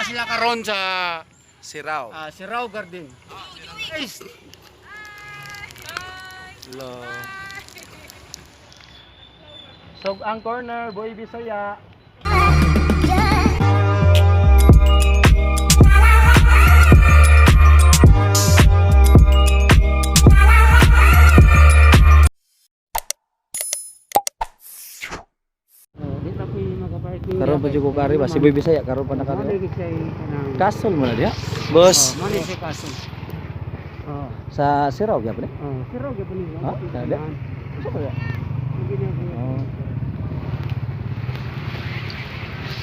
sila karon sa Siraw. Siraw Garden. Guys, Hello. Sog ang corner, Boy Bisaya. di pa ko makaparking. Karon pa jud ko kari ba si Boy Bisaya karon pa nakari. Maligid siya kanang Castle mo na diha. Boss, mali siya kaso. Oh, sa Siraw gyud ni. Siraw gyapon ni. Ha? Kada. Sa ba? Oh.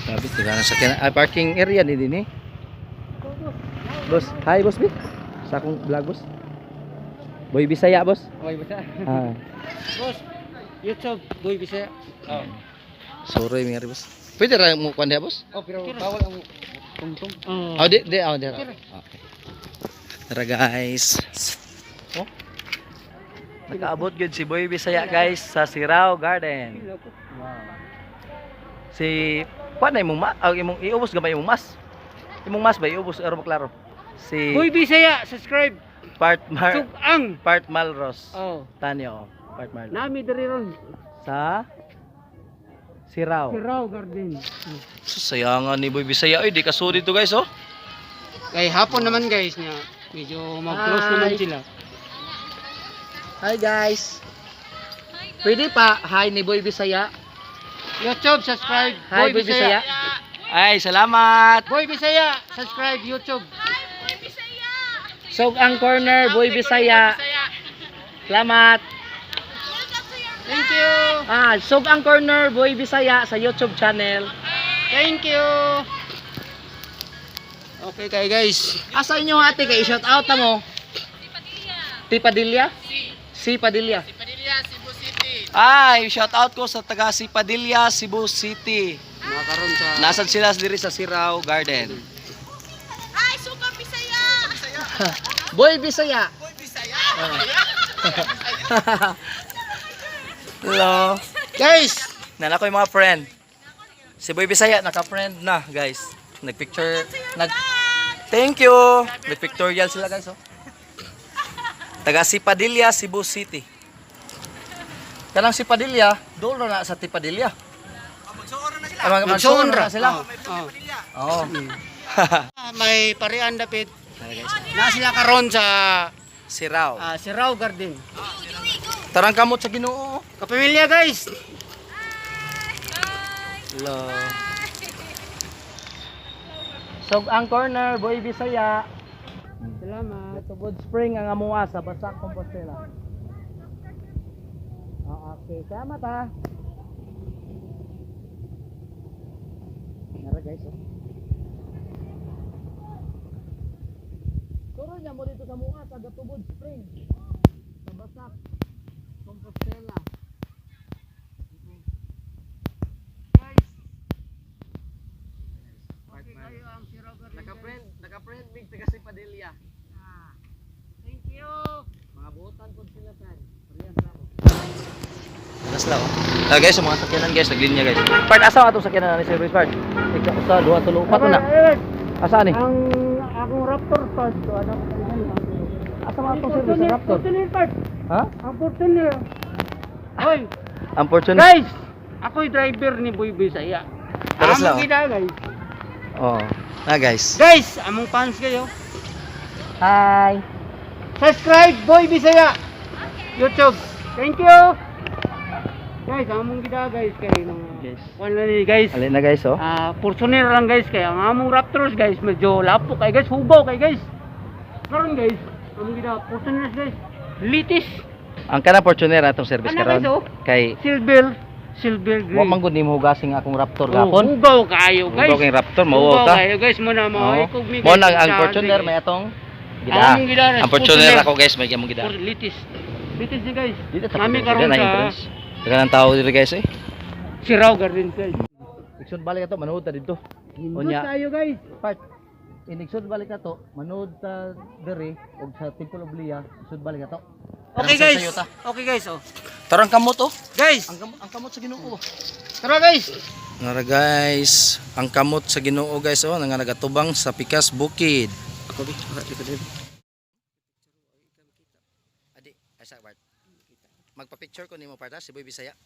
Sabi tingala sa parking area ni dinhi. Boss, hi boss bi. Sa akong vlog boss. Boy Bisaya boss. Oy, basta. Ah. Boss, YouTube Boy Bisaya. Oh. Sorry mi boss. Pwede ra mo kuan diha boss? Oh, pero bawal ang tungtong. Oh, di di. Okay. Tara guys. Oh. Nakaabot gyud si Boy Bisaya guys sa Siraw Garden. Si kuan na imong imong iubos gamay imong mas. Imong mas ba iubos aron maklaro. Si Boy Bisaya, subscribe. Sugang. Part Malros. Oh, Tanyo, Part Malros. nami diri ron Sa Siraw. Siraw Garden. Sayangan ni Boy Bisaya ay di kasudi to guys oh. Kay hapon naman guys niya. Medyo mag-close Hi. naman sila. Hi guys. Pwede pa hi ni Boy Bisaya. YouTube subscribe. Hi Boy Bisaya. Ay, salamat. Boy Bisaya, subscribe YouTube. Sog ang corner, Boy Bisaya. Salamat. Thank you. Sog ang corner, Boy Bisaya sa YouTube channel. Thank you. Okay kay guys. Asa inyo ate kay shout out ta mo? Si Padilla. Si Padilla. Si Padilla, Cebu City. Ay, shout out ko sa taga Si Padilla, Cebu City. Makaroon sa Nasad sila diri sa Siraw Garden. Ay, suka Bisaya! Boy Bisaya. Boy Bisaya. Hello. Guys, Nana ko yung mga friend. Si Boy Bisaya naka-friend na, guys. Nagpicture, Thank you. Nagpictorial sila, guys, oh. Taga Si Padilla, Cebu City. Kanang Si Padilla, doon na sa Tipadilla. Magsuon na sila. Oo. may parian dapit. Na sila karon sa Siraw. Siraw Garden. Tarang kamot sa Ginoo. Kapamilya guys. Hello. Sog ang corner, Boy Bisaya. Salamat. Tubod Spring ang amuha sa Basak, Compostela. Okay, salamat ha. Nara guys, oh. Turo niya mo dito sa Muha, sa Tubod Spring. Sa Basak, Compostela. Guys. Okay kayo ang Siraw Garden. Naka-friend big taga Si Padilla. Thank you. Mga buotan po sila tan. Parehas lang ako. Nas lang. Guys, sa mga sakyanan guys, naglinya guys. Part asa atong sakyanan ni Service Part? Ikaw sa duha tulo upat na. Asa ni? Ang akong Raptor part to ano? Asa man atong Service Raptor? Fortuner part. Ha? Ang Fortuner. Hoy, Unfortunate. guys. Ako'y driver ni Boy Bisaya. Taras lang, Among oh. gida guys. Oh. Guys. Guys, among fans kayo. Hi. Subscribe Boy Bisaya. YouTube. Thank you. Guys, among gida guys kay mga Yes. wala ni guys. Alin na guys, oh. Fortuner lang guys kay ang among Raptors guys medyo lapo kay guys, hubaw kay guys. Karon guys, among gida Fortuner guys. Litis, Ang kana Fortuner atong service Ano, karon. guys, oh? Kay silver gray. wa man gud nimo hugasing akong Raptor Oh, gapon. hubaw kayo guys. Hugaw kay Raptor mao Hubaw ta. kayo guys mo na Oo. ikog mi. Mo nang ang Fortuner may atong gida. Among gida, Ang Fortuner Fortuner. ako guys, may among gida. Litis. Litis ni guys. Dito Nami karon sa Taga ng tao dito guys eh. Siraw Garden guys. Iksod balik ato manood ta dito. Hindot Unya. tayo guys. Part inigsod balik ato manood ta dere og sa Temple of Lea, iksod balik ato. Okay Karang sa guys. sayo ta. Okay guys oh. Tarang kamot oh. Guys, Ang kamot sa Ginoo. tara guys. Nara guys, ang kamot sa Ginoo guys oh, nga nagatubang sa pikas bukid. Ako di, Adi, asa Bart. Magpa-picture ko nimo parta si Boy Bisaya.